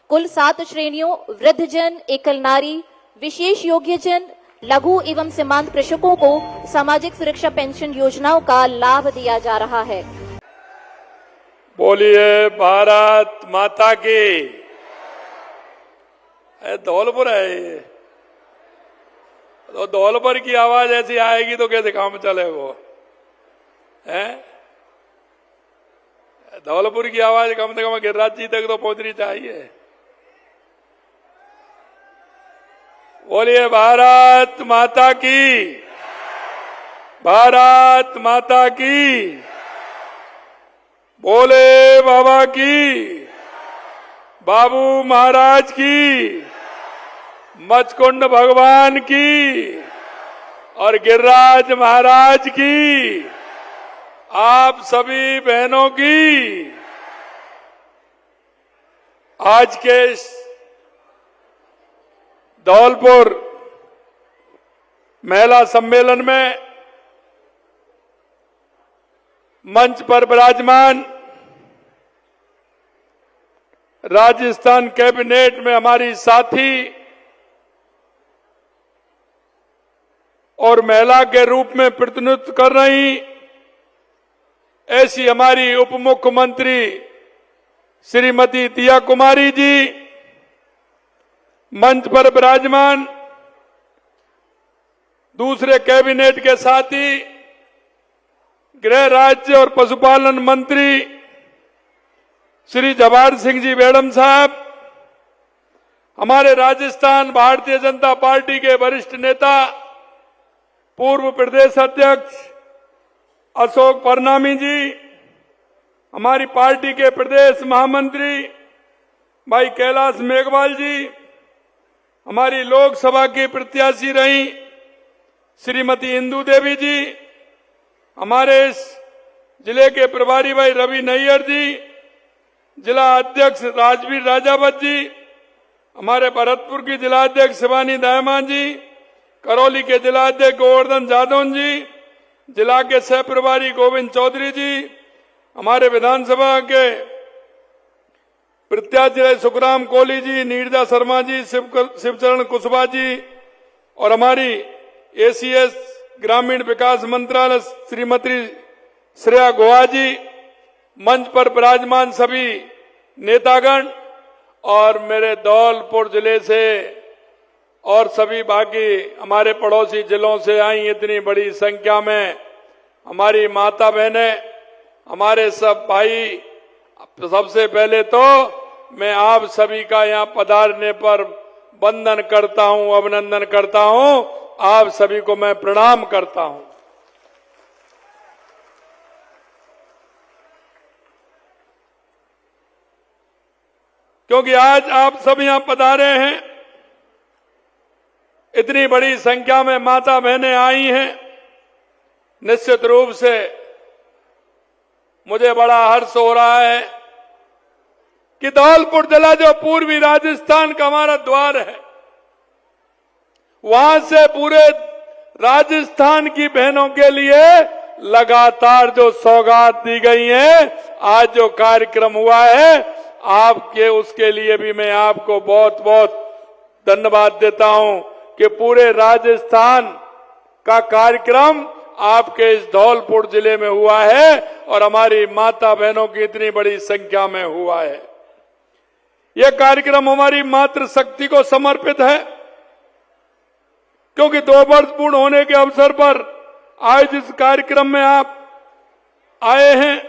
कुल 7 श्रेणियों वृद्धजन, एकल नारी, विशेष योग्यजन, लघु एवं सीमांत कृषकों को सामाजिक सुरक्षा पेंशन योजनाओं का लाभ दिया जा रहा है। बोलिए भारत माता की। धौलपुर है ये, तो धौलपुर की आवाज ऐसी आएगी तो कैसे काम चले वो है। धौलपुर की आवाज कम से कम गिरिराज जी तक तो पहुंचनी चाहिए। बोलिए भारत माता की, भारत माता की। बोले बाबा की, बाबू महाराज की, मचकुंड भगवान की और गिरिराज महाराज की, आप सभी बहनों की। आज के धौलपुर महिला सम्मेलन में मंच पर विराजमान राजस्थान कैबिनेट में हमारी साथी और महिला के रूप में प्रतिनिधित्व कर रही ऐसी हमारी उप मुख्यमंत्री श्रीमती दिया कुमारी जी, मंच पर विराजमान दूसरे कैबिनेट के साथी गृह राज्य और पशुपालन मंत्री श्री जवाहर सिंह जी मैडम साहब, हमारे राजस्थान भारतीय जनता पार्टी के वरिष्ठ नेता पूर्व प्रदेश अध्यक्ष अशोक परनामी जी, हमारी पार्टी के प्रदेश महामंत्री भाई कैलाश मेघवाल जी, हमारी लोकसभा की प्रत्याशी रही श्रीमती इंदू देवी जी, हमारे इस जिले के प्रभारी भाई रवि नैयर जी, जिला अध्यक्ष राजवीर राजावत जी, हमारे भरतपुर की जिला अध्यक्ष शिवानी दायमान जी, करौली के जिला अध्यक्ष गोवर्धन जादौन जी, जिला के सह प्रभारी गोविंद चौधरी जी, हमारे विधानसभा के प्रत्याशी सुखराम कोहली जी, नीरजा शर्मा जी, शिवचरण कुशवाहा जी और हमारी एसीएस ग्रामीण विकास मंत्रालय श्रीमती श्रेया गोहा जी, मंच पर विराजमान सभी नेतागण और मेरे धौलपुर जिले से और सभी बाकी हमारे पड़ोसी जिलों से आई इतनी बड़ी संख्या में हमारी माता बहनें, हमारे सब भाई, सबसे पहले तो मैं आप सभी का यहां पधारने पर वंदन करता हूं, अभिनंदन करता हूं। आप सभी को मैं प्रणाम करता हूं। क्योंकि आज आप सब यहां पधारे हैं, इतनी बड़ी संख्या में माता बहनें आई हैं, निश्चित रूप से मुझे बड़ा हर्ष हो रहा है कि धौलपुर जिला जो पूर्वी राजस्थान का हमारा द्वार है, वहां से पूरे राजस्थान की बहनों के लिए लगातार जो सौगात दी गई है, आज जो कार्यक्रम हुआ है आपके, उसके लिए भी मैं आपको बहुत बहुत धन्यवाद देता हूं कि पूरे राजस्थान का कार्यक्रम आपके इस धौलपुर जिले में हुआ है और हमारी माता बहनों की इतनी बड़ी संख्या में हुआ है। यह कार्यक्रम हमारी मातृशक्ति को समर्पित है, क्योंकि 2 वर्ष पूर्ण होने के अवसर पर आज इस कार्यक्रम में आप आए हैं।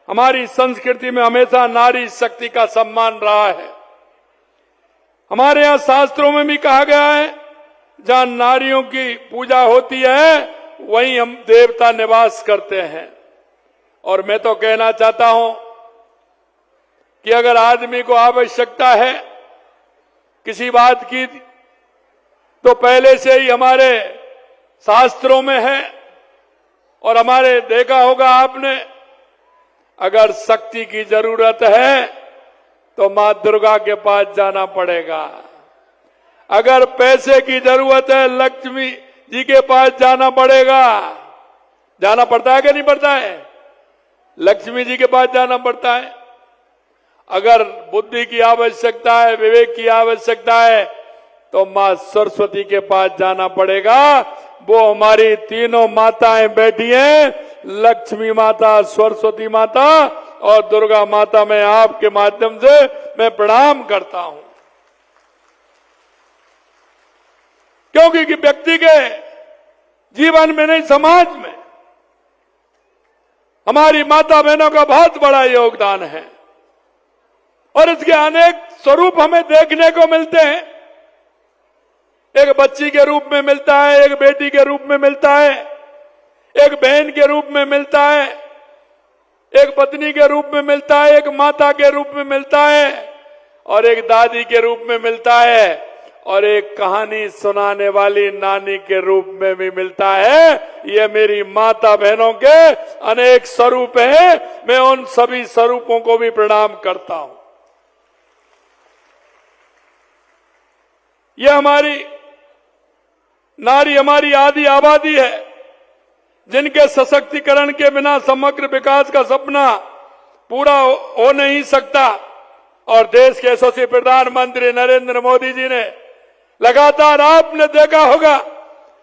हमारी संस्कृति में हमेशा नारी शक्ति का सम्मान रहा है। हमारे यहाँ शास्त्रों में भी कहा गया है, जहां नारियों की पूजा होती है वहीं हम देवता निवास करते हैं। और मैं तो कहना चाहता हूं कि अगर आदमी को आवश्यकता है किसी बात की, तो पहले से ही हमारे शास्त्रों में है। और हमारे देखा होगा आपने, अगर शक्ति की जरूरत है तो मां दुर्गा के पास जाना पड़ेगा। अगर पैसे की जरूरत है, लक्ष्मी जी के पास जाना पड़ेगा। जाना पड़ता है कि नहीं पड़ता है? लक्ष्मी जी के पास जाना पड़ता है। अगर बुद्धि की आवश्यकता है, विवेक की आवश्यकता है, तो मां सरस्वती के पास जाना पड़ेगा। वो हमारी तीनों माताएं बैठी हैं, लक्ष्मी माता, सरस्वती माता और दुर्गा माता। मैं आपके माध्यम से मैं प्रणाम करता हूं, क्योंकि व्यक्ति के जीवन में नहीं, समाज में हमारी माता बहनों का बहुत बड़ा योगदान है और इसके अनेक स्वरूप हमें देखने को मिलते हैं। एक बच्ची के रूप में मिलता है, एक बेटी के रूप में मिलता है, एक बहन के रूप में मिलता है, एक पत्नी के रूप में मिलता है, एक माता के रूप में मिलता है और एक दादी के रूप में मिलता है और एक कहानी सुनाने वाली नानी के रूप में भी मिलता है। ये मेरी माता बहनों के अनेक स्वरूप हैं। मैं उन सभी स्वरूपों को भी प्रणाम करता हूं। ये हमारी नारी, हमारी आदि आबादी है, जिनके सशक्तिकरण के बिना समग्र विकास का सपना पूरा हो नहीं सकता। और देश के यशस्वी प्रधानमंत्री नरेंद्र मोदी जी ने लगातार, आपने देखा होगा,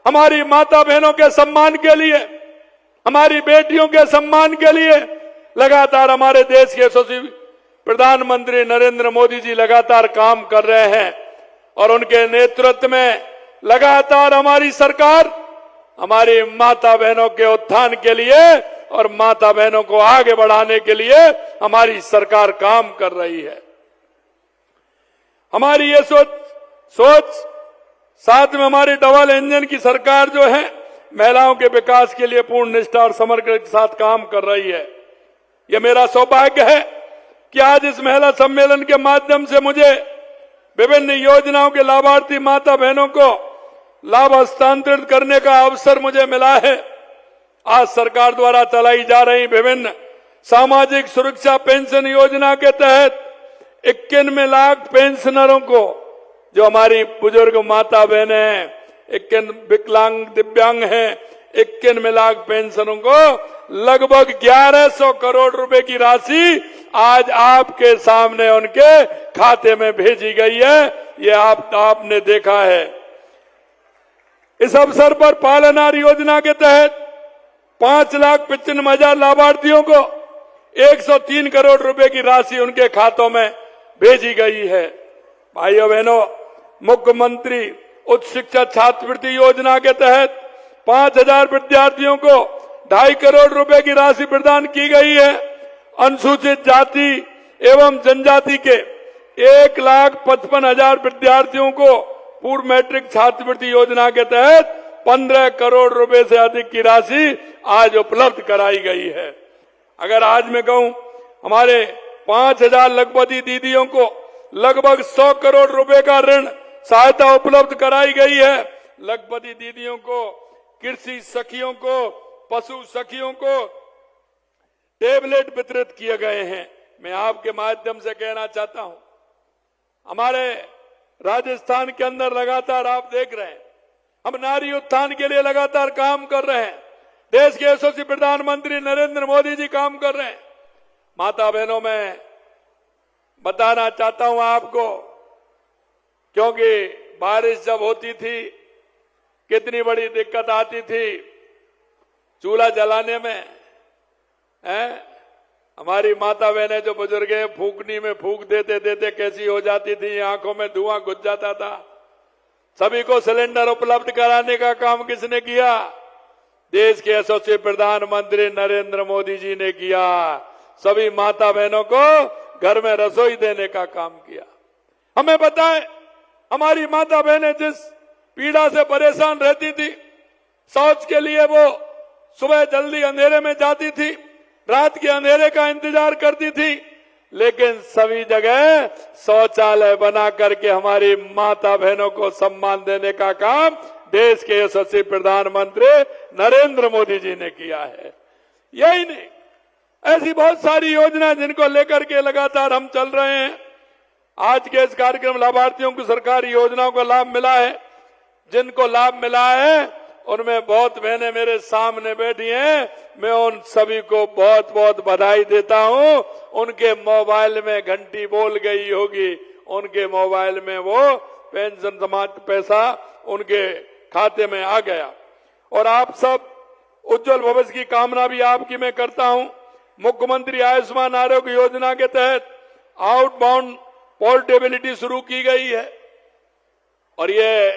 हमारी माता बहनों के सम्मान के लिए, हमारी बेटियों के सम्मान के लिए लगातार हमारे देश के यशस्वी प्रधानमंत्री नरेंद्र मोदी जी लगातार काम कर रहे हैं और उनके नेतृत्व में लगातार हमारी सरकार हमारी माता बहनों के उत्थान के लिए और माता बहनों को आगे बढ़ाने के लिए हमारी सरकार काम कर रही है। हमारी ये सोच साथ में हमारी डबल इंजन की सरकार जो है, महिलाओं के विकास के लिए पूर्ण निष्ठा और समर्पण के साथ काम कर रही है। यह मेरा सौभाग्य है कि आज इस महिला सम्मेलन के माध्यम से मुझे विभिन्न योजनाओं के लाभार्थी माता बहनों को लाभ हस्तांतरित करने का अवसर मुझे मिला है। आज सरकार द्वारा चलाई जा रही विभिन्न सामाजिक सुरक्षा पेंशन योजना के तहत 91 लाख पेंशनरों को, जो हमारी बुजुर्ग माता बहनें हैं, 51 विकलांग दिव्यांग हैं, 91 लाख पेंशनों को लगभग 1100 करोड़ रुपए की राशि आज आपके सामने उनके खाते में भेजी गई है। ये आपने देखा है। इस अवसर पर पालनहार योजना के तहत 5,95,000 लाभार्थियों को 103 करोड़ रुपए की राशि उनके खातों में भेजी गई है। भाइयों बहनों, मुख्यमंत्री उच्च शिक्षा छात्रवृत्ति योजना के तहत 5,000 विद्यार्थियों को 2.5 करोड़ रुपए की राशि प्रदान की गई है। अनुसूचित जाति एवं जनजाति के 1,55,000 विद्यार्थियों को पूर्व मैट्रिक छात्रवृत्ति योजना के तहत 15 करोड़ रुपए से अधिक की राशि आज उपलब्ध कराई गई है। अगर आज मैं कहूं, हमारे 5,000 लखपति दीदियों को लगभग 100 करोड़ रुपए का ऋण सहायता उपलब्ध कराई गई है। लखपति दीदियों को, कृषि सखियों को, पशु सखियों को टेबलेट वितरित किए गए हैं। मैं आपके माध्यम से कहना चाहता हूं, हमारे राजस्थान के अंदर लगातार आप देख रहे हैं, हम नारी उत्थान के लिए लगातार काम कर रहे हैं। देश के यशस्वी प्रधानमंत्री नरेंद्र मोदी जी काम कर रहे हैं। माता बहनों, मैं बताना चाहता हूं आपको, क्योंकि बारिश जब होती थी कितनी बड़ी दिक्कत आती थी चूल्हा जलाने में। हमारी माता बहनें जो बुजुर्ग हैं, फूकनी में फूक देते देते कैसी हो जाती थी, आंखों में धुआं घुस जाता था। सभी को सिलेंडर उपलब्ध कराने का काम किसने किया? देश के यशस्वी प्रधानमंत्री नरेंद्र मोदी जी ने किया। सभी माता बहनों को घर में रसोई देने का काम किया। हमें पता है, हमारी माता बहनें जिस पीड़ा से परेशान रहती थी, शौच के लिए वो सुबह जल्दी अंधेरे में जाती थी, रात के अंधेरे का इंतजार करती थी, लेकिन सभी जगह शौचालय बना करके हमारी माता बहनों को सम्मान देने का काम देश के यशस्वी प्रधानमंत्री नरेंद्र मोदी जी ने किया है। यही नहीं, ऐसी बहुत सारी योजना जिनको लेकर के लगातार हम चल रहे हैं। आज के इस कार्यक्रम लाभार्थियों को सरकारी योजनाओं का लाभ मिला है। जिनको लाभ मिला है उनमें बहुत बहनें मेरे सामने बैठी हैं, मैं उन सभी को बहुत बहुत बधाई देता हूं। उनके मोबाइल में घंटी बोल गई होगी, उनके मोबाइल में वो पेंशन समाज पैसा उनके खाते में आ गया। और आप सब उज्जवल भविष्य की कामना भी आपकी मैं करता हूं। मुख्यमंत्री आयुष्मान आरोग्य योजना के तहत आउटबाउंड पोर्टेबिलिटी शुरू की गई है और ये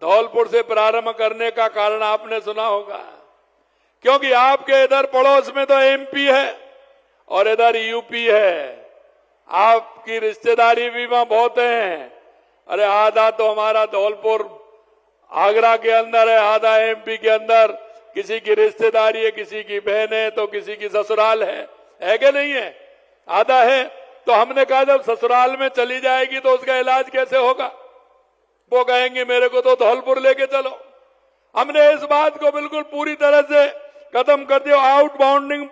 धौलपुर से प्रारंभ करने का कारण आपने सुना होगा, क्योंकि आपके इधर पड़ोस में तो एमपी है और इधर यूपी है। आपकी रिश्तेदारी भी वहां बहुत है। अरे आधा तो हमारा धौलपुर आगरा के अंदर है, आधा एमपी के अंदर। किसी की रिश्तेदारी है, किसी की बहन है, तो किसी की ससुराल है कि नहीं है? आधा है। तो हमने कहा जब ससुराल में चली जाएगी तो उसका इलाज कैसे होगा? वो कहेंगे मेरे को तो धौलपुर लेके चलो। हमने इस बात को बिल्कुल पूरी तरह से खत्म कर दिया। आउटबाउंडिंग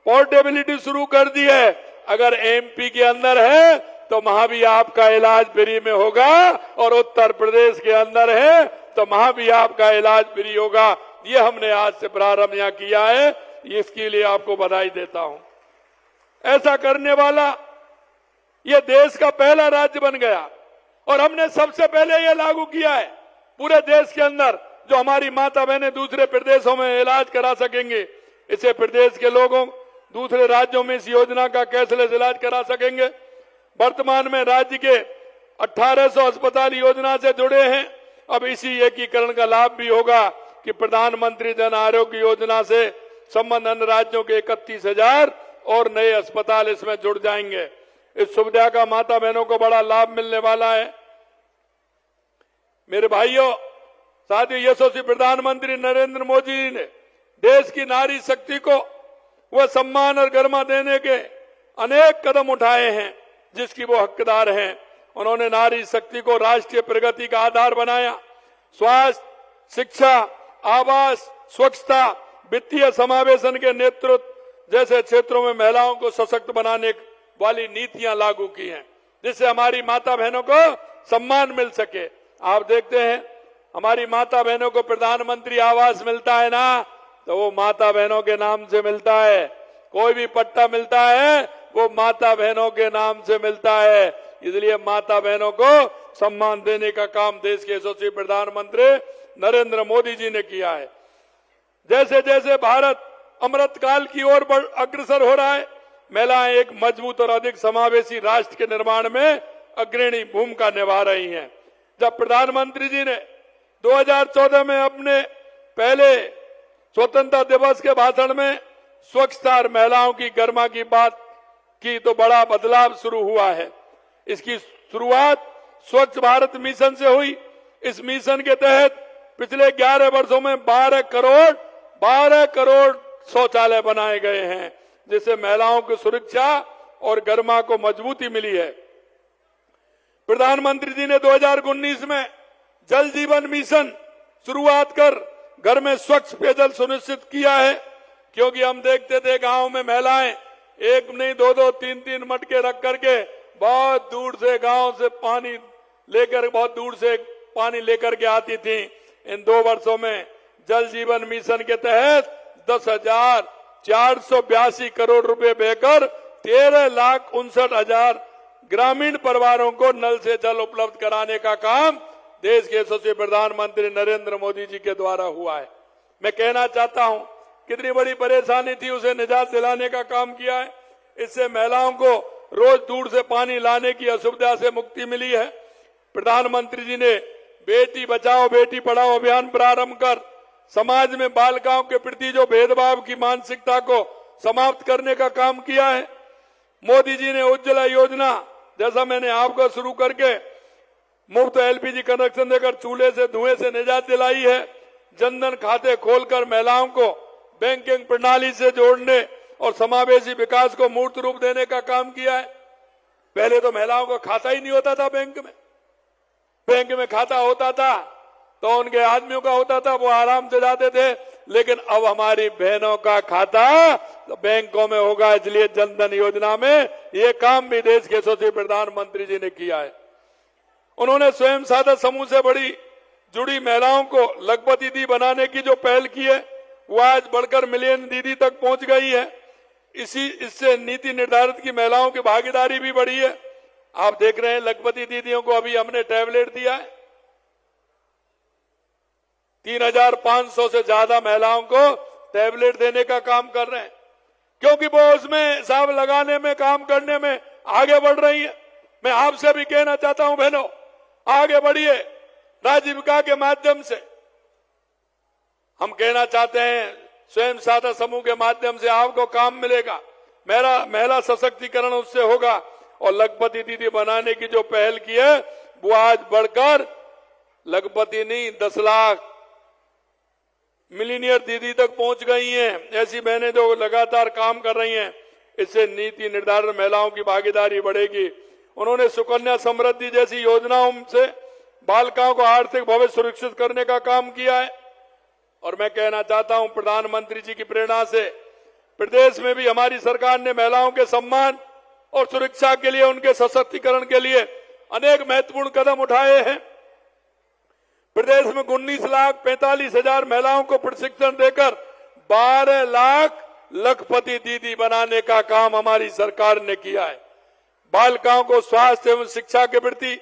पोर्टेबिलिटी शुरू कर दी है। अगर एमपी के अंदर है तो वहां भी आपका इलाज फ्री में होगा, और उत्तर प्रदेश के अंदर है तो वहां भी आपका इलाज फ्री होगा। ये हमने आज से प्रारंभ यहां किया है, इसके लिए आपको बधाई देता हूं। ऐसा करने वाला ये देश का पहला राज्य बन गया और हमने सबसे पहले ये लागू किया है पूरे देश के अंदर। जो हमारी माता बहनें दूसरे प्रदेशों में इलाज करा सकेंगे, इसे प्रदेश के लोगों दूसरे राज्यों में इस योजना का कैशलेस इलाज करा सकेंगे। वर्तमान में राज्य के 1800 अस्पताल योजना से जुड़े हैं। अब इसी एकीकरण का लाभ भी होगा कि प्रधानमंत्री जन आरोग्य योजना से संबद्ध अन्य राज्यों के 31,000 और नए अस्पताल इसमें जुड़ जाएंगे। इस सुविधा का माता बहनों को बड़ा लाभ मिलने वाला है। मेरे भाइयों, साथ ही यशस्वी प्रधानमंत्री नरेंद्र मोदी जी ने देश की नारी शक्ति को वह सम्मान और गरिमा देने के अनेक कदम उठाए हैं जिसकी वो हकदार हैं। उन्होंने नारी शक्ति को राष्ट्रीय प्रगति का आधार बनाया। स्वास्थ्य, शिक्षा, आवास, स्वच्छता, वित्तीय समावेशन के नेतृत्व जैसे क्षेत्रों में महिलाओं को सशक्त बनाने वाली नीतियां लागू की हैं, जिससे हमारी माता बहनों को सम्मान मिल सके। आप देखते हैं हमारी माता बहनों को प्रधानमंत्री आवास मिलता है ना, तो वो माता बहनों के नाम से मिलता है। कोई भी पट्टा मिलता है वो माता बहनों के नाम से मिलता है। इसलिए माता बहनों को सम्मान देने का काम देश के यशस्वी प्रधानमंत्री नरेंद्र मोदी जी ने किया है। जैसे जैसे भारत अमृत काल की ओर अग्रसर हो रहा है, महिलाएं एक मजबूत और अधिक समावेशी राष्ट्र के निर्माण में अग्रणी भूमिका निभा रही हैं। जब प्रधानमंत्री जी ने 2014 में अपने पहले स्वतंत्रता दिवस के भाषण में स्वच्छता और महिलाओं की गरिमा की बात की तो बड़ा बदलाव शुरू हुआ है। इसकी शुरुआत स्वच्छ भारत मिशन से हुई। इस मिशन के तहत पिछले 11 वर्षों में 12 करोड़ शौचालय बनाए गए हैं, जिससे महिलाओं की सुरक्षा और गरिमा को मजबूती मिली है। प्रधानमंत्री जी ने 2019 में जल जीवन मिशन शुरुआत कर घर में स्वच्छ पेयजल सुनिश्चित किया है, क्योंकि हम देखते थे गांव में महिलाएं एक नहीं 2-2, 3-3 मटके रख करके बहुत दूर से गांव से पानी लेकर के आती थी। इन 2 वर्षों में जल जीवन मिशन के तहत 10,482 करोड़ रुपए देकर 13,59,000 ग्रामीण परिवारों को नल से जल उपलब्ध कराने का काम देश के यशस्वी प्रधानमंत्री नरेंद्र मोदी जी के द्वारा हुआ है। मैं कहना चाहता हूं कितनी बड़ी परेशानी थी, उसे निजात दिलाने का काम किया है। इससे महिलाओं को रोज दूर से पानी लाने की असुविधा से मुक्ति मिली है। प्रधानमंत्री जी ने बेटी बचाओ बेटी पढ़ाओ अभियान प्रारंभ कर समाज में बालिकाओं के प्रति जो भेदभाव की मानसिकता को समाप्त करने का काम किया है। मोदी जी ने उज्ज्वला योजना जैसा मैंने आपको शुरू करके मुफ्त एलपीजी कनेक्शन देकर चूल्हे से धुएं से निजात दिलाई है। जनधन खाते खोलकर महिलाओं को बैंकिंग प्रणाली से जोड़ने और समावेशी विकास को मूर्त रूप देने का काम किया है। पहले तो महिलाओं को खाता ही नहीं होता था बैंक में खाता होता था तो उनके आदमियों का होता था, वो आराम से जाते थे, लेकिन अब हमारी बहनों का खाता तो बैंकों में होगा। इसलिए जनधन योजना में ये काम भी देश के यशस्वी प्रधानमंत्री जी ने किया है। उन्होंने स्वयं सहायता समूह से बड़ी जुड़ी महिलाओं को लखपति दी बनाने की जो पहल की है वो आज बढ़कर मिलियन दीदी तक पहुंच गई है। इससे नीति निर्धारित की महिलाओं की भागीदारी भी बढ़ी है। आप देख रहे हैं लखपति दीदियों को अभी हमने टैबलेट दिया है। 3,500 से ज्यादा महिलाओं को टैबलेट देने का काम कर रहे हैं, क्योंकि वो उसमें हिसाब लगाने में, काम करने में आगे बढ़ रही है। मैं आपसे भी कहना चाहता हूं बहनों, आगे बढ़िए। राजीविका के माध्यम से हम कहना चाहते हैं, स्वयं सहायता समूह के माध्यम से आपको काम मिलेगा, मेरा महिला सशक्तिकरण उससे होगा। और लखपति दीदी बनाने की जो पहल की है वो आज बढ़कर लखपति नहीं 10 लाख मिलीनियर दीदी तक पहुंच गई हैं। ऐसी बहनें जो लगातार काम कर रही हैं, इससे नीति निर्धारण महिलाओं की भागीदारी बढ़ेगी। उन्होंने सुकन्या समृद्धि जैसी योजनाओं से बालिकाओं को आर्थिक भविष्य सुरक्षित करने का काम किया है। और मैं कहना चाहता हूं, प्रधानमंत्री जी की प्रेरणा से प्रदेश में भी हमारी सरकार ने महिलाओं के सम्मान और सुरक्षा के लिए, उनके सशक्तिकरण के लिए अनेक महत्वपूर्ण कदम उठाए हैं। प्रदेश में 19,45,000 महिलाओं को प्रशिक्षण देकर 12 लाख लखपति दीदी बनाने का काम हमारी सरकार ने किया है। बालिकाओं को स्वास्थ्य एवं शिक्षा के प्रति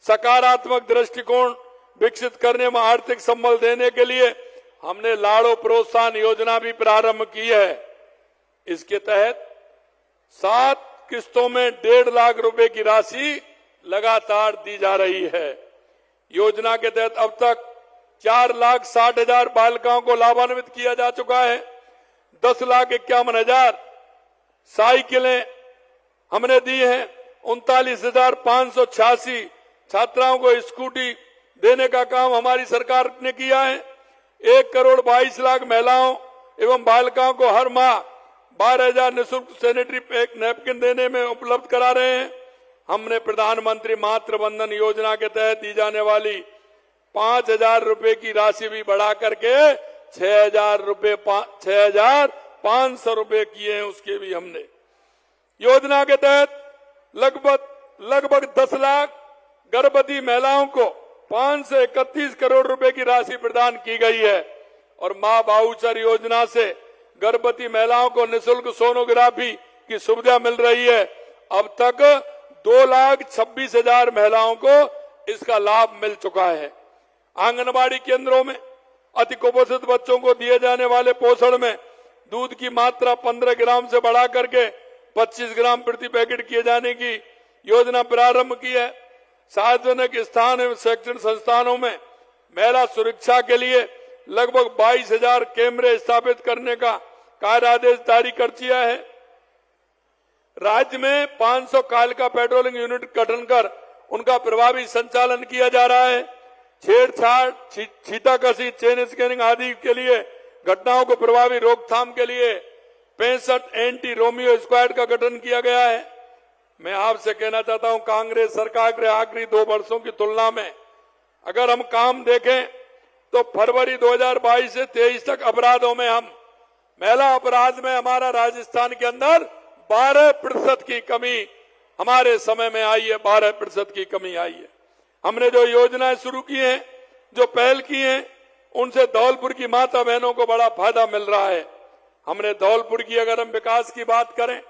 सकारात्मक दृष्टिकोण विकसित करने में आर्थिक संबल देने के लिए हमने लाड़ो प्रोत्साहन योजना भी प्रारंभ की है। इसके तहत 7 किस्तों में 1.5 लाख रुपए की राशि लगातार दी जा रही है। योजना के तहत अब तक 4,60,000 बालिकाओं को लाभान्वित किया जा चुका है। 10,51,000 साइकिलें हमने दी हैं। 39,586 छात्राओं को स्कूटी देने का काम हमारी सरकार ने किया है। 1,22,00,000 महिलाओं एवं बालिकाओं को हर माह 12,000 निःशुल्क सैनिटरी पैक नैपकिन देने में उपलब्ध करा रहे हैं। हमने प्रधानमंत्री मातृ वंदन योजना के तहत दी जाने वाली 5,000 रुपए की राशि भी बढ़ा करके 6,500 रुपए किए हैं, उसके भी हमने। योजना के तहत लगभग 10 लाख गर्भवती महिलाओं को 531 करोड़ रुपए की राशि प्रदान की गई है। और मां वाउचर योजना से गर्भवती महिलाओं को निःशुल्क सोनोग्राफी की सुविधा मिल रही है। अब तक 2,26,000 महिलाओं को इसका लाभ मिल चुका है। आंगनबाड़ी केंद्रों में अति कुपोषित बच्चों को दिए जाने वाले पोषण में दूध की मात्रा 15 ग्राम से बढ़ा करके 25 ग्राम प्रति पैकेट किए जाने की योजना प्रारंभ की है। सार्वजनिक स्थान एवं शैक्षणिक संस्थानों में महिला सुरक्षा के लिए लगभग 22,000 कैमरे स्थापित करने का कार्यादेश जारी कर दिया है। राज्य में 500 कालिका पेट्रोलिंग यूनिट गठन कर उनका प्रभावी संचालन किया जा रहा है। छेड़छाड़, छींटाकशी, चेन स्कैनिंग आदि के लिए घटनाओं को प्रभावी रोकथाम के लिए 65 एंटी रोमियो स्क्वाड का गठन किया गया है। मैं आपसे कहना चाहता हूं, कांग्रेस सरकार के आखिरी 2 वर्षों की तुलना में अगर हम काम देखें तो फरवरी 2022 से 23 तक अपराधों में हम महिला अपराध में हमारा राजस्थान के अंदर 12% की कमी हमारे समय में आई है। 12% की कमी आई है। हमने जो योजनाएं शुरू की हैं, जो पहल की हैं, उनसे धौलपुर की माता बहनों को बड़ा फायदा मिल रहा है। हमने धौलपुर की अगर हम विकास की बात करें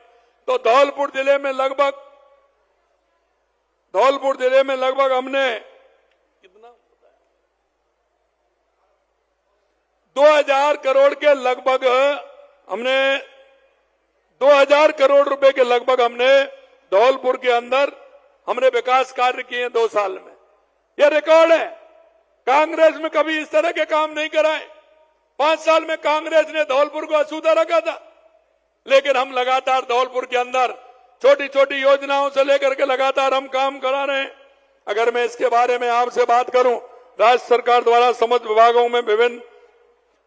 तो धौलपुर जिले में लगभग हमने कितना 2,000 करोड़ के लगभग हमने 2,000 करोड़ रुपए के लगभग हमने धौलपुर के अंदर हमने विकास कार्य किए 2 साल में। यह रिकॉर्ड है। कांग्रेस में कभी इस तरह के काम नहीं कराए। 5 साल में कांग्रेस ने धौलपुर को अछूता रखा था, लेकिन हम लगातार धौलपुर के अंदर छोटी छोटी योजनाओं से लेकर के लगातार हम काम करा रहे हैं। अगर मैं इसके बारे में आपसे बात करूं, राज्य सरकार द्वारा समस्त विभागों में विभिन्न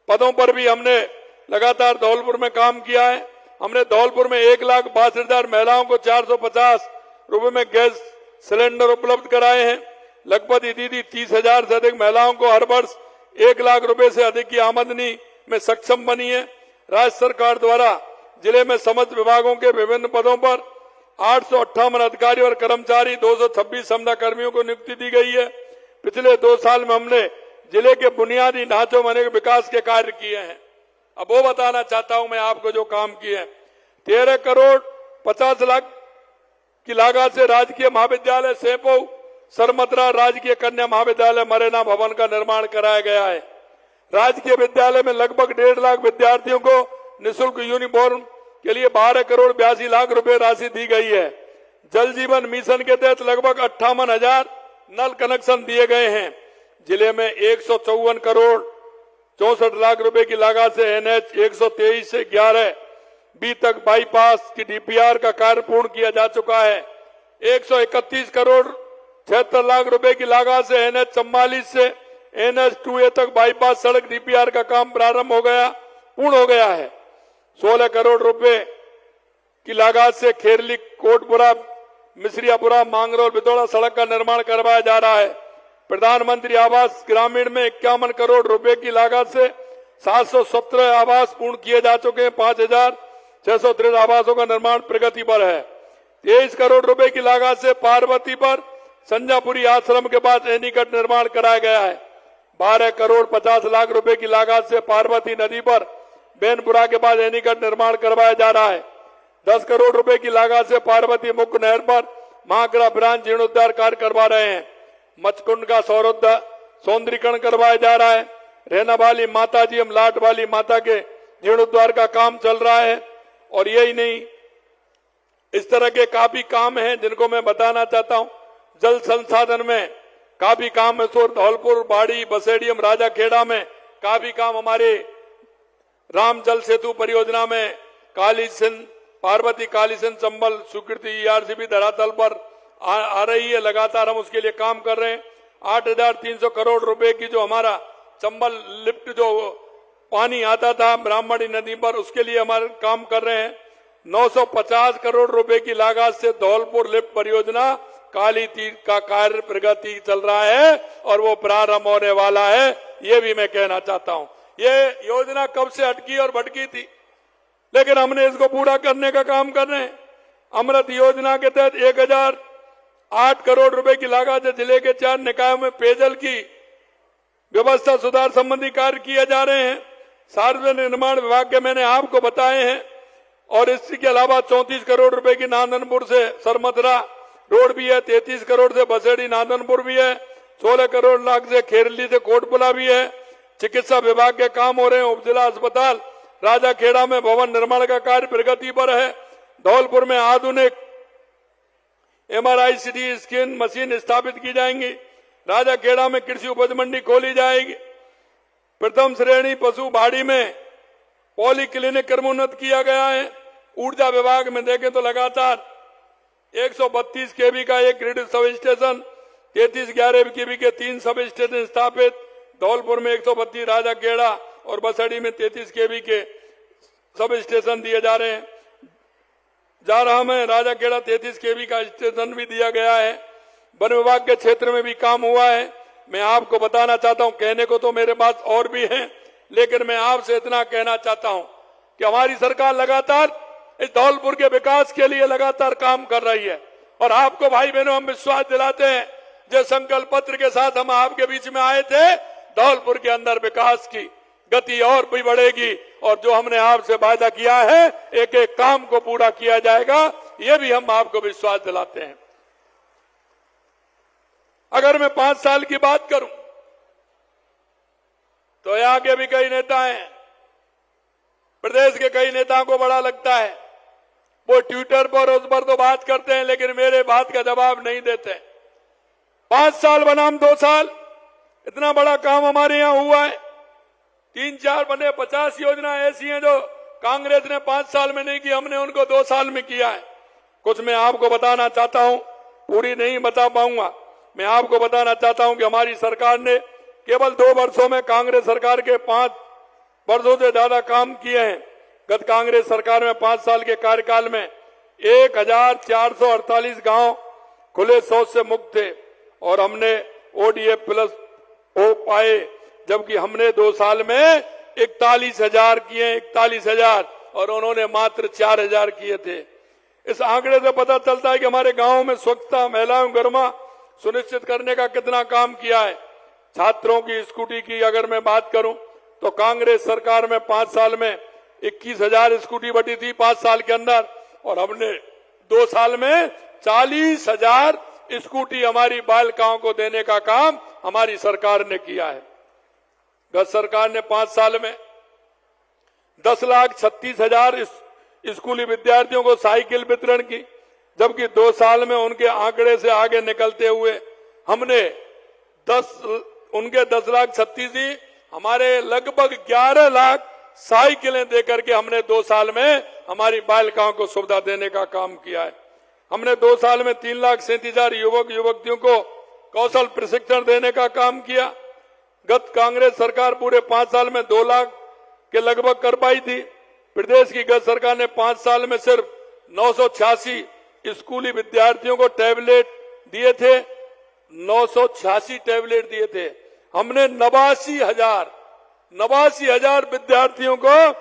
पदों पर भी हमने लगातार धौलपुर में काम किया है। हमने धौलपुर में 1,62,000 महिलाओं को 450 रुपए में गैस सिलेंडर उपलब्ध कराए हैं। लखपति दीदी 30,000 से अधिक महिलाओं को हर वर्ष 1 लाख रुपए से अधिक की आमदनी में सक्षम बनी है। राज्य सरकार द्वारा जिले में समस्त विभागों के विभिन्न पदों पर 858 अधिकारी और कर्मचारी, 226 संविदा कर्मियों को नियुक्ति दी गई है। पिछले 2 साल में हमने जिले के बुनियादी ढांचों में अनेक विकास के कार्य किए हैं। अब वो बताना चाहता हूं मैं आपको जो काम किए हैं। 13 करोड़ 50 लाख की लागत से राजकीय महाविद्यालय सेपो सरमतरा राजकीय कन्या महाविद्यालय मरेना भवन का निर्माण कराया गया है। राजकीय विद्यालय में लगभग 1.5 लाख विद्यार्थियों को निःशुल्क यूनिफॉर्म के लिए 12 करोड़ 82 लाख रुपए राशि दी गई है। जल जीवन मिशन के तहत लगभग 58,000 नल कनेक्शन दिए गए हैं। जिले में 154 करोड़ 64 लाख रुपए की लागत से NH 123 से 11B तक बाईपास की DPR का कार्य पूर्ण किया जा चुका है। 131 करोड़ 76 लाख रुपए की लागत से NH 44 से NH 2A तक बाईपास सड़क DPR का काम प्रारंभ पूर्ण हो गया है। 16 करोड़ रुपए की लागत से खेरली कोटपुरा मिश्रियापुरा मांगरोल बितौड़ा सड़क का निर्माण करवाया जा रहा है। प्रधानमंत्री आवास ग्रामीण में 51 करोड़ रुपए की लागत से 717 आवास पूर्ण किए जा चुके हैं। 5,663 आवासों का निर्माण प्रगति पर है। 23 करोड़ रुपए की लागत से पार्वती पर संजापुरी आश्रम के पास एनीकट निर्माण कराया गया है। 12 करोड़ 50 लाख रुपए की लागत से पार्वती नदी पर बेनपुरा के पास एनीकट निर्माण करवाया जा रहा है। 10 करोड़ रुपए की लागत से पार्वती मुख्य नहर पर महाग्रह ब्रांच जीर्णोद्धार कार्य करवा रहे हैं। मचकुंड का सौंदर्यीकरण करवाया जा रहा है। रहना वाली माता जी एवं लाट वाली माता के जीर्णोद्धार का काम चल रहा है। और यही नहीं, इस तरह के काफी काम हैं जिनको मैं बताना चाहता हूं। जल संसाधन में काफी काम है। धौलपुर बाड़ी बसेड़ी एवं राजाखेड़ा में काफी काम, हमारे राम जल सेतु परियोजना में काली सिंध पार्वती काली सिंध चंबल स्वीकृति ERCB धरातल पर आ रही है। लगातार हम उसके लिए काम कर रहे हैं। 8,300 करोड़ रुपए की जो हमारा चंबल लिफ्ट जो पानी आता था ब्राह्मणी नदी पर, उसके लिए हमारे काम कर रहे हैं। 950 करोड़ रुपए की लागत से धौलपुर लिफ्ट परियोजना काली तीर का कार्य प्रगति चल रहा है और वो प्रारंभ होने वाला है। ये भी मैं कहना चाहता हूं। ये योजना कब से अटकी और भटकी थी, लेकिन हमने इसको पूरा करने का काम कर रहे हैं। अमृत योजना के तहत 1,008 करोड़ रुपए की लागत से जिले के 4 निकायों में पेयजल की व्यवस्था सुधार संबंधी कार्य किए जा रहे हैं। सार्वजनिक निर्माण विभाग के मैंने आपको बताए हैं। और इसके अलावा 34 करोड़ रुपए की नांदनपुर से सरमतरा रोड भी है। 33 करोड़ से बसेड़ी नांदनपुर भी है। 16 करोड़ लाख से खेरली से कोटपुला भी है। चिकित्सा विभाग के काम हो रहे हैं। उपजिला अस्पताल राजाखेड़ा में भवन निर्माण का कार्य प्रगति पर है। धौलपुर में आधुनिक MRI CT स्कैन मशीन स्थापित की जाएंगी। राजाखेड़ा में कृषि उपज मंडी खोली जाएगी। प्रथम श्रेणी पशु बाड़ी में पॉली क्लिनिक क्रमोन्नत किया गया है। ऊर्जा विभाग में देखें तो लगातार 132 kV का एक ग्रिड सब स्टेशन, 3311 kV के 3 सब स्टेशन स्थापित। धौलपुर में 132, राजाखेड़ा और बसड़ी में 33 kV के सब स्टेशन दिए जा रहे हैं। जारहा में राजाखेड़ा 33 kV का स्टेशन भी दिया गया है। वन विभाग के क्षेत्र में भी काम हुआ है। मैं आपको बताना चाहता हूं, कहने को तो मेरे पास और भी हैं, लेकिन मैं आपसे इतना कहना चाहता हूं कि हमारी सरकार लगातार इस धौलपुर के विकास के लिए लगातार काम कर रही है। और आपको भाई बहनों हम विश्वास दिलाते हैं, जो संकल्प पत्र के साथ हम आपके बीच में आए थे, धौलपुर के अंदर विकास की गति और भी बढ़ेगी। और जो हमने आपसे वादा किया है, एक एक काम को पूरा किया जाएगा, ये भी हम आपको विश्वास दिलाते हैं। अगर मैं 5 साल की बात करूं तो यहां के भी कई नेता हैं, प्रदेश के कई नेताओं को बड़ा लगता है, वो ट्विटर पर उस पर तो बात करते हैं, लेकिन मेरे बात का जवाब नहीं देते। 5 साल बनाम 2 साल, इतना बड़ा काम हमारे यहां हुआ है। 3-4 बने 50 योजना ऐसी हैं जो कांग्रेस ने 5 साल में नहीं की, हमने उनको 2 साल में किया है। कुछ मैं आपको बताना चाहता हूं, पूरी नहीं बता पाऊंगा। मैं आपको बताना चाहता हूं कि हमारी सरकार ने केवल 2 वर्षों में कांग्रेस सरकार के 5 वर्षों से ज्यादा काम किए हैं। गत कांग्रेस सरकार में 5 साल के कार्यकाल में 1,448 गांव खुले शौच से मुक्त थे और हमने ODF प्लस हो पाए, जबकि हमने 2 साल में 41,000 किए, 41,000, और उन्होंने मात्र 4,000 किए थे। इस आंकड़े से पता चलता है कि हमारे गांव में स्वच्छता, महिलाओं गर्मा सुनिश्चित करने का कितना काम किया है। छात्रों की स्कूटी की अगर मैं बात करूं तो कांग्रेस सरकार में 5 साल में 21,000 स्कूटी बटी थी 5 साल के अंदर, और हमने 2 साल में 40,000 स्कूटी हमारी बालिकाओं को देने का काम हमारी सरकार ने किया है। गत सरकार ने 5 साल में 10,36,000 स्कूली विद्यार्थियों को साइकिल वितरण की, जबकि 2 साल में उनके आंकड़े से आगे निकलते हुए हमने उनके 10,36,000 हमारे लगभग 11 लाख साइकिलें देकर के हमने 2 साल में हमारी बालिकाओं को सुविधा देने का काम किया है। हमने 2 साल में 3,37,000 युवक युवतियों को कौशल प्रशिक्षण देने का काम किया। गत कांग्रेस सरकार पूरे 5 साल में 2 लाख के लगभग कर पाई थी। प्रदेश की गत सरकार ने 5 साल में सिर्फ 986 स्कूली विद्यार्थियों को टैबलेट दिए थे, 986 टैबलेट दिए थे। हमने 89,000 विद्यार्थियों को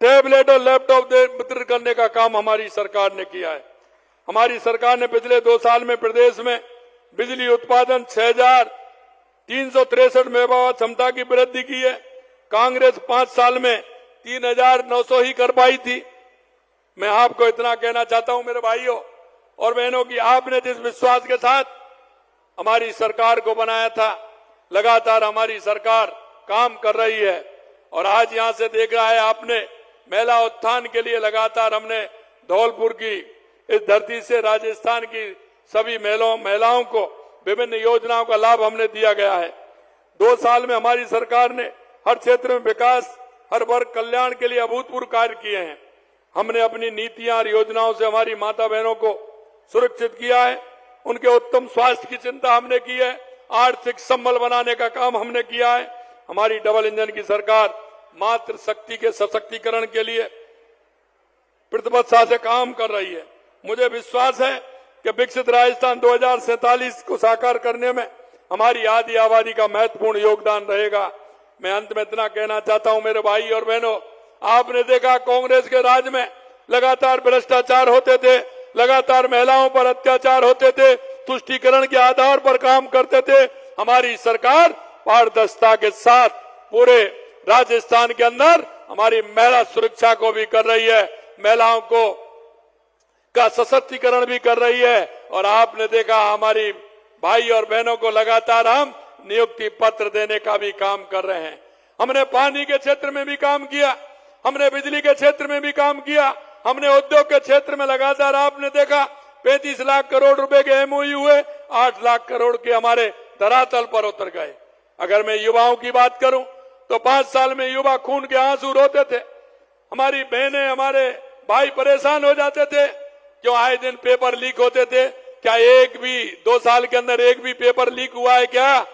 टैबलेट और लैपटॉप वितरित करने का काम हमारी सरकार ने किया है। हमारी सरकार ने पिछले 2 साल में प्रदेश में बिजली उत्पादन 6,363 मेगावाट क्षमता की वृद्धि की है। कांग्रेस 5 साल में 3,900 ही कर पाई थी। मैं आपको इतना कहना चाहता हूं मेरे भाइयों और बहनों की, आपने जिस विश्वास के साथ हमारी सरकार को बनाया था, लगातार हमारी सरकार काम कर रही है। और आज यहां से देख रहा है आपने, महिला उत्थान के लिए लगातार हमने धौलपुर की इस धरती से राजस्थान की सभी महिलाओं को विभिन्न योजनाओं का लाभ हमने दिया गया है। 2 साल में हमारी सरकार ने हर क्षेत्र में विकास, हर वर्ग कल्याण के लिए अभूतपूर्व कार्य किए हैं। हमने अपनी नीतियां और योजनाओं से हमारी माता बहनों को सुरक्षित किया है। उनके उत्तम स्वास्थ्य की चिंता हमने की है। आर्थिक संबल बनाने का काम हमने किया है। हमारी डबल इंजन की सरकार मातृ शक्ति के सशक्तिकरण के लिए प्रतिबद्धता से काम कर रही है। मुझे विश्वास है कि विकसित राजस्थान 2047 को साकार करने में हमारी आदि आबादी का महत्वपूर्ण योगदान रहेगा। मैं अंत में इतना कहना चाहता हूं मेरे भाई और बहनों, आपने देखा कांग्रेस के राज में लगातार भ्रष्टाचार होते थे, लगातार महिलाओं पर अत्याचार होते थे, तुष्टीकरण के आधार पर काम करते थे। हमारी सरकार पारदर्शिता के साथ पूरे राजस्थान के अंदर हमारी महिला सुरक्षा को भी कर रही है, महिलाओं को का सशक्तिकरण भी कर रही है। और आपने देखा हमारी भाई और बहनों को लगातार हम नियुक्ति पत्र देने का भी काम कर रहे हैं। हमने पानी के क्षेत्र में भी काम किया, हमने बिजली के क्षेत्र में भी काम किया, हमने उद्योग के क्षेत्र में लगातार आपने देखा 35 लाख करोड़ रुपए के एमओयू हुए, 8 लाख करोड़ के हमारे धरातल पर उतर गए। अगर मैं युवाओं की बात करूं तो 5 साल में युवा खून के आंसू रोते थे। हमारी बहनें, हमारे भाई परेशान हो जाते थे, क्यों आए दिन पेपर लीक होते थे। क्या एक भी 2 साल के अंदर एक भी पेपर लीक हुआ है क्या?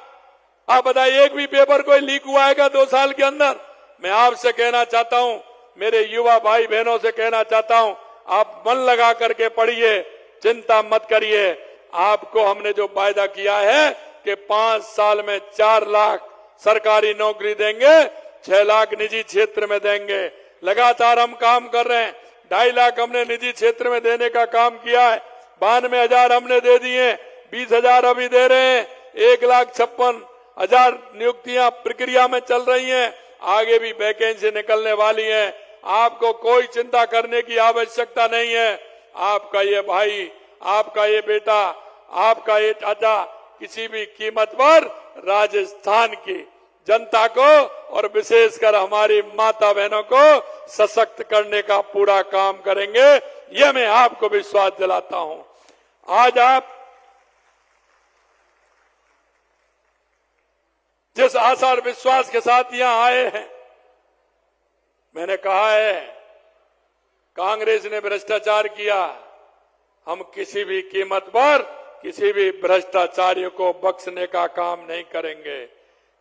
आप बताइए, एक भी पेपर कोई लीक हुआ है क्या 2 साल के अंदर? मैं आपसे कहना चाहता हूं, मेरे युवा भाई बहनों से कहना चाहता हूं, आप मन लगा करके पढ़िए, चिंता मत करिए। आपको हमने जो वायदा किया है कि 5 साल में 4 लाख सरकारी नौकरी देंगे, 6 लाख निजी क्षेत्र में देंगे। लगातार हम काम कर रहे हैं। 2.5 लाख हमने निजी क्षेत्र में देने का काम किया है, 92,000 हमने दे दिए, 20,000 अभी दे रहे हैं, 1,56,000 नियुक्तियां प्रक्रिया में चल रही हैं, आगे भी वैकेंसी निकलने वाली हैं। आपको कोई चिंता करने की आवश्यकता नहीं है। आपका ये भाई, आपका ये बेटा, आपका ये चाचा किसी भी कीमत पर राजस्थान की जनता को और विशेषकर हमारी माता बहनों को सशक्त करने का पूरा काम करेंगे, ये मैं आपको विश्वास दिलाता हूं। आज आप जिस आशा और विश्वास के साथ यहां आए हैं, मैंने कहा है कांग्रेस ने भ्रष्टाचार किया, हम किसी भी कीमत पर किसी भी भ्रष्टाचारियों को बख्शने का काम नहीं करेंगे।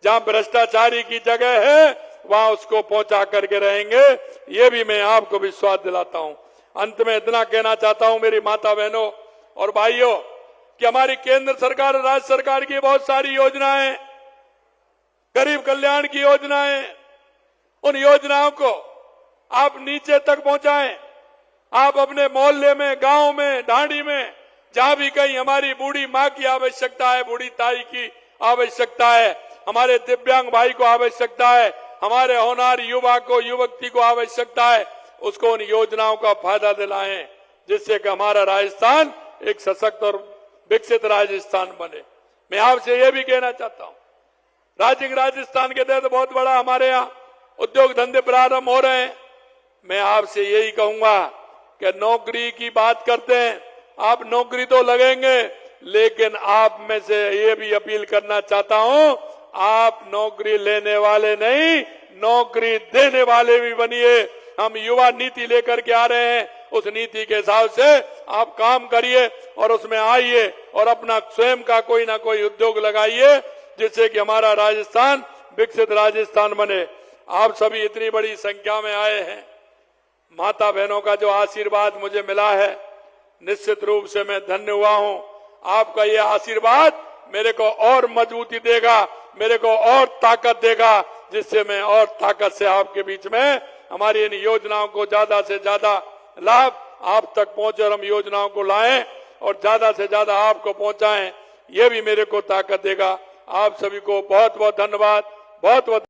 जहां भ्रष्टाचारी की जगह है वहां उसको पहुंचा करके रहेंगे, ये भी मैं आपको विश्वास दिलाता हूं। अंत में इतना कहना चाहता हूं मेरी माता बहनों और भाइयों कि हमारी केंद्र सरकार और राज्य सरकार की बहुत सारी योजनाएं, गरीब कल्याण की योजनाएं, उन योजनाओं को आप नीचे तक पहुंचाएं। आप अपने मोहल्ले में, गांव में, ढांडी में, जहां भी कहीं हमारी बूढ़ी मां की आवश्यकता है, बूढ़ी ताई की आवश्यकता है, हमारे दिव्यांग भाई को आवश्यकता है, हमारे होनहार युवा को युवती को आवश्यकता है उसको उन योजनाओं का फायदा दिलाएं, जिससे कि हमारा राजस्थान एक सशक्त और विकसित राजस्थान बने। मैं आपसे ये भी कहना चाहता हूं, राज्य राजस्थान के तहत बहुत बड़ा हमारे यहाँ उद्योग धंधे प्रारंभ हो रहे हैं। मैं आपसे यही कहूंगा कि नौकरी की बात करते हैं, आप नौकरी तो लगेंगे, लेकिन आप में से ये भी अपील करना चाहता हूं, आप नौकरी लेने वाले नहीं, नौकरी देने वाले भी बनिए। हम युवा नीति लेकर के आ रहे हैं, उस नीति के हिसाब से आप काम करिए और उसमें आइए और अपना स्वयं का कोई ना कोई उद्योग लगाइए, जिससे कि हमारा राजस्थान विकसित राजस्थान बने। आप सभी इतनी बड़ी संख्या में आए हैं, माता बहनों का जो आशीर्वाद मुझे मिला है, निश्चित रूप से मैं धन्य हुआ हूं। आपका ये आशीर्वाद मेरे को और मजबूती देगा, मेरे को और ताकत देगा, जिससे मैं और ताकत से आपके बीच में हमारी इन योजनाओं को ज्यादा से ज्यादा लाभ आप तक पहुंचे और हम योजनाओं को लाएं और ज्यादा से ज्यादा आपको पहुंचाएं। ये भी मेरे को ताकत देगा। आप सभी को बहुत बहुत धन्यवाद, बहुत बहुत